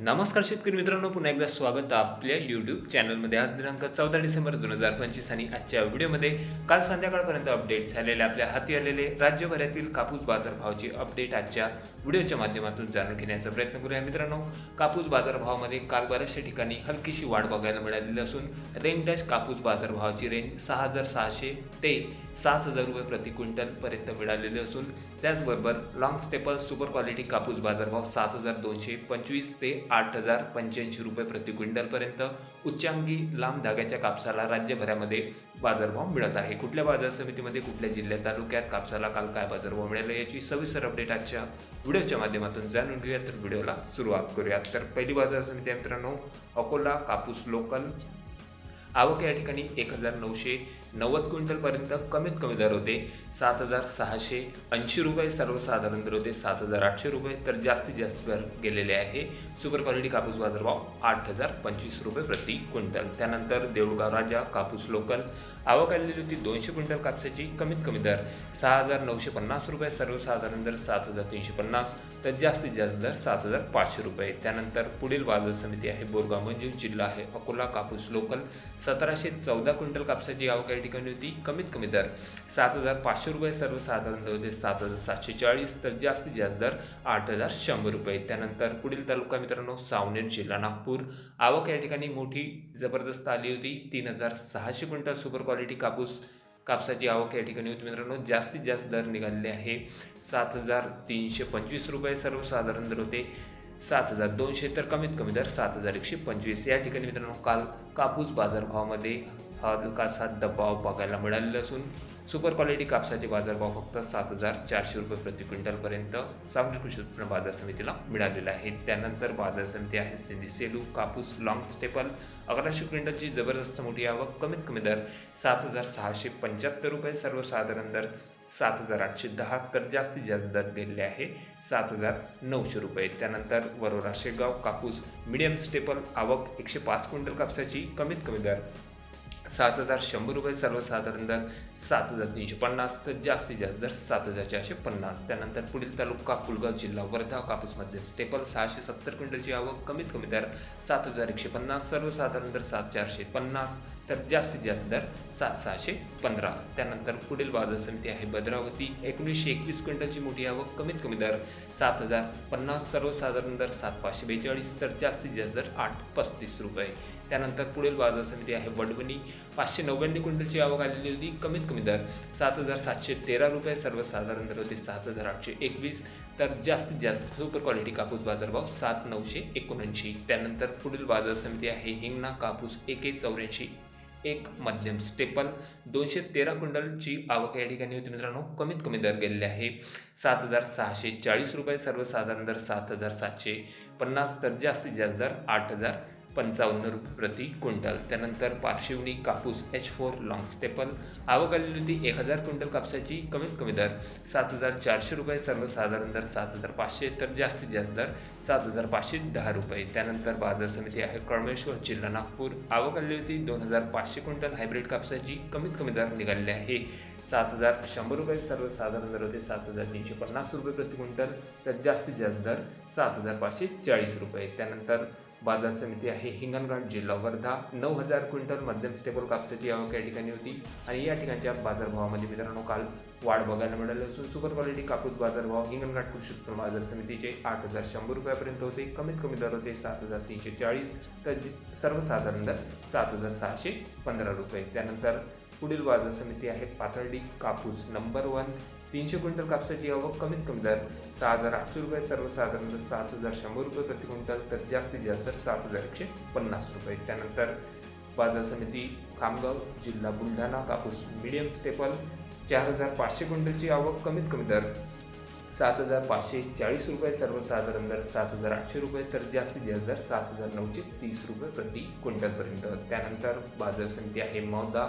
नमस्कार शेतकरी मित्रांनो, पुन्हा एकदा स्वागत आपल्या यूट्यूब चॅनलमध्ये. आज दिनांक 14 डिसेंबर 2025 आणि आजच्या व्हिडिओमध्ये काल संध्याकाळपर्यंत अपडेट झालेले आपल्या हाती आलेले राज्यभरातील कापूस बाजारभावाची अपडेट आजच्या व्हिडिओच्या माध्यमातून जाणून घेण्याचा प्रयत्न करूया. मित्रांनो, कापूस बाजारभावामध्ये काल बऱ्याचशा ठिकाणी हलकीशी वाढ बघायला मिळालेली असून रेंज कापूस बाजारभावाची रेंज 6,600 ते 7,000 रुपये प्रति क्विंटलपर्यंत मिळालेली असून त्याचबरोबर लॉंग स्टेपल सुपर क्वालिटी कापूस बाजारभाव 7,225 ते 8,085 रुपये प्रति क्विंटलपर्यंत, उच्चांकी लांब धाग्याच्या कापसाला राज्यभरामध्ये बाजारभाव मिळत आहे. कुठल्या बाजार समितीमध्ये, कुठल्या जिल्ह्यात, तालुक्यात कापसाला काल काय बाजारभाव मिळाला याची सविस्तर अपडेट आजच्या व्हिडिओच्या माध्यमातून जाणून घेऊया. तर व्हिडिओला सुरुवात करूयात. तर पहिली बाजार समिती आहे मित्रांनो, अकोला कापूस लोकल. आवक या ठिकाणी 1,990 क्विंटलपर्यंत कमीत कमी दर होते 7,680 रुपये, सर्वसाधारण दर होते 7,800 रुपये, तर जास्तीत जास्त दर गेलेले आहे. सुपर क्वालिटी कापूस बाजारभाव 8,025 रुपये प्रति क्विंटल. त्यानंतर देऊळगाव राजा कापूस लोकल. आवक आलेली होती 200 क्विंटल कापसाची, कमीत कमी दर 6,950 रुपये, सर्वसाधारण दर 7,350, तर जास्तीत जास्त दर 7,500 रुपये. त्यानंतर पुढील बाजार समिती आहे बोरगाव मंजूर, जिल्हा आहे अकोला कापूस लोकल. 1,714 क्विंटल कापसाची आवक या ठिकाणी होती, कमीत कमी दर 7,500 रुपये, सर्वसाधारण दर होते 7,740, तर जास्तीत जास्त दर 8,100 रुपये. त्यानंतर पुढील तालुका मित्रांनो सावनेर, जिल्हा नागपूर. आवक या ठिकाणी मोठी जबरदस्त आली होती, 3,600 क्विंटल सुपर क्वालिटी कापसाची आवक या ठिकाणी होती मित्रांनो. जास्तीत जास्त दर निघालेले आहे 7,325 रुपये, सर्वसाधारण दर होते 7,200, तर कमीत कमी दर 7,125. या ठिकाणी मित्रांनो काल कापूस बाजारभावामध्ये हलकासा दबाव बघायला मिळालेला असून सुपर क्वालिटी कापसाचे बाजारभाव फक्त 7,400 रुपये प्रति क्विंटलपर्यंत सावनेर कृषी उत्पन्न बाजार समितीला मिळालेला आहे. त्यानंतर बाजार समिती आहे सिंधी सेलू कापूस लॉंग स्टेपल. 1,100 क्विंटलची जबरदस्त मोठी आवक, कमीत कमी दर 7,675 रुपये, सर्वसाधारण दर 7,810, तर जास्तीत जास्त दर गेलेले आहे 7,900 रुपये. त्यानंतर वरोरा शेगाव कापूस मीडियम स्टेपल. आवक 105 क्विंटल कापसाची, कमीत कमी दर 7,100 रुपये, सर्वसाधारण दर 7,350, तर जास्तीत जास्त दर 7,450. त्यानंतर पुढील तालुका पुलगाव, जिल्हा वर्धा कापूस मध्यम स्टेपल. 670 क्विंटलची आवक, कमीत कमी दर 7,150, सर्वसाधारण दर 7,450, तर जास्तीत जास्त दर 7,615. त्यानंतर पुढील बाजार समिती आहे भद्रावती. 1,921 क्विंटलची मोठी आवक, कमीत कमी दर 7,050, सर्वसाधारण दर 7,542, तर जास्तीत जास्त दर 8,35 रुपये. त्यानंतर पुढील बाजार समिती आहे वडवणी. 599 क्विंटलची आवक आलेली होती, कमीत कमी दर 7,713 रुपये, सर्वसाधारण दर होते 7,821, तर जास्तीत जास्त सुपर क्वालिटी कापूस बाजारभाव 7,979. त्यानंतर पुढील बाजार समिती आहे हिंगणा कापूस. 1,184 एक मध्यम स्टेपल. 213 क्विंटलची आवक या ठिकाणी होती मित्रांनो, कमीत कमी दर गेलेले आहे 7,640 रुपये, सर्वसाधारण दर 7,750, तर जास्तीत जास्त दर 8,055 रुपये प्रति क्विंटल. त्यानंतर पारशिवनी कापूस H4 लॉंग स्टेपल. आवक आलेली होती 1,000 क्विंटल कापसाची, कमीत कमी दर 7,400 रुपये, सर्वसाधारण दर 7,500, तर जास्तीत जास्त दर 7,510 रुपये. त्यानंतर बाजार समिती आहे कळमेश्वर, जिल्हा नागपूर. आवक आलेली होती 2,500 क्विंटल हायब्रिड कापसाची, कमीत कमी दर निघालेले आहे 7,100 रुपये, सर्वसाधारण दर होते 7,350 रुपये प्रति क्विंटल, तर जास्तीत जास्त दर 7,540 रुपये. त्यानंतर बाजार समिती आहे हिंगणघाट, जिल्हा वर्धा. 9,000 क्विंटल मध्यम स्टेबल कापसाची आवक या ठिकाणी होती आणि या ठिकाणच्या बाजारभावामध्ये मित्रांनो काल वाढ बघायला मिळाली असून सुपर क्वालिटी कापूस बाजारभाव हिंगणघाट कृषी उत्पन्न बाजार समितीचे 8,100 रुपयापर्यंत होते, कमीत कमी दर होते 7,340, तर सर्वसाधारण दर 7,615 रुपये. त्यानंतर पुढील बाजार समिती आहे पाथर्डी कापूस नंबर 1. 300 क्विंटल कापसाची आवक, कमीत कमी दर 6,800 रुपये, सर्वसाधारण दर 7,100 रुपये प्रति क्विंटल, तर जास्तीत जास्त दर 7,150 रुपये. त्यानंतर बाजार समिती खामगाव, जिल्हा बुलढाणा कापूस मीडियम स्टेपल. 4,500 क्विंटलची आवक, कमीत कमी दर 7,540 रुपये, सर्वसाधारण दर 7,800 रुपये, तर जास्तीत जास्त दर 7,930 रुपये प्रति क्विंटलपर्यंत. त्यानंतर बाजार समिती आहे मौदा.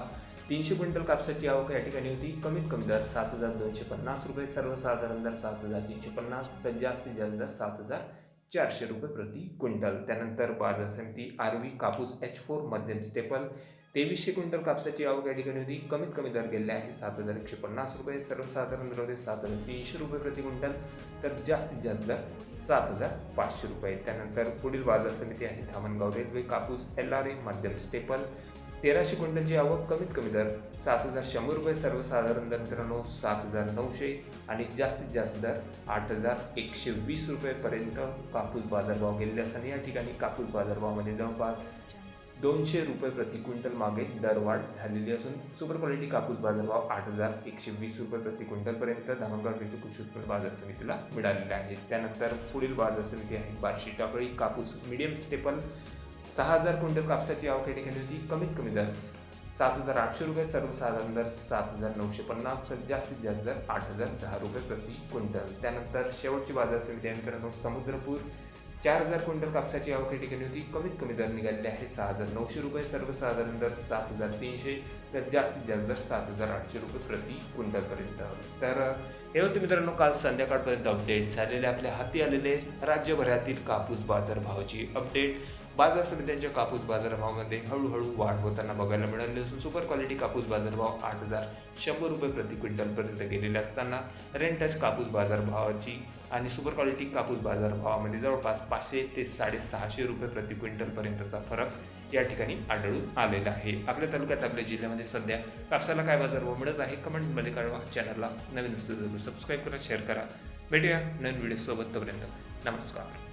300 क्विंटल कापसाची आवक या ठिकाणी होती, कमीत कमी दर 7,250 रुपये, सर्वसाधारण दर 7,350, तर जास्तीत जास्त दर 7,400 रुपये प्रति क्विंटल. त्यानंतर बाजार समिती आरवी कापूस H4 मध्यम स्टेपल. 2,300 क्विंटल कापसाची आवक या ठिकाणी होती, कमीत कमी दर गेले आहे 7,150 रुपये, सर्वसाधारण दर होते 7,300 रुपये प्रति क्विंटल, तर जास्तीत जास्त दर 7,500 रुपये. त्यानंतर पुढील बाजार समिती आहे धामणगाव रेल्वे कापूस LRA मध्यम स्टेपल 1300 क्विंटलची आवक, कमीत कमी दर 7,100 रुपये, सर्वसाधारण दर मित्रांनो 7,900 आणि जास्तीत जास्त दर 8,120 रुपयेपर्यंत कापूस बाजारभाव गेलेले असताना या ठिकाणी कापूस बाजारभावामध्ये जवळपास 200 रुपये प्रति क्विंटल मागे दरवाढ झालेली असून सुपर क्वालिटी कापूस बाजारभाव 8,120 रुपये प्रति क्विंटलपर्यंत धामणगाव रेल्वे कृषी उत्पन्न बाजार समितीला मिळालेले आहे. त्यानंतर पुढील बाजार समिती आहे बार्शी टाकळी कापूस मीडियम स्टेपल 6,000 क्विंटल कापसाची आवक या ठिकाणी होती, कमीत कमी दर 7,800 रुपये, सर्वसाधारण दर 7,950 तर जास्तीत जास्त दर 8,010 रुपये प्रति क्विंटल. त्यानंतर शेवटची बाजार समिती आहे मित्रांनो समुद्रपूर 4,000 क्विंटल कापसाची आवक या ठिकाणी होती, कमीत कमी दर निघालेले आहे 6,900 रुपये, सर्वसाधारण दर 7,300 तर जास्तीत जास्त दर 7,800 रुपये प्रति क्विंटलपर्यंत. तर हे होते मित्रांनो काल संध्याकाळपर्यंत अपडेट झालेले आपल्या हाती आलेले राज्यभरातील कापूस बाजारभावाची अपडेट. बाजार समित्यांच्या कापूस बाजारभावामध्ये हळूहळू वाढ होताना बघायला मिळाली असून सुपर क्वालिटी कापूस बाजारभाव 8,100 रुपये प्रति क्विंटलपर्यंत गेलेले असताना रेंटच कापूस बाजारभावाची आणि सुपर क्वालिटी कापूस बाजारभावामध्ये जवळपास 500 ते 650 रुपये प्रति क्विंटलपर्यंतचा फरक या ठिकाणी आढळून आलेला आहे. आपल्या तालुक्यात आपल्या जिल्ह्यामध्ये सध्या कापसाला काय बाजारभाव मिळत आहे कमेंटमध्ये कळवा. चॅनलला नवीन असतील सबस्क्राईब करा, शेअर करा. भेटूया नवीन व्हिडिओसोबत. तोपर्यंत नमस्कार.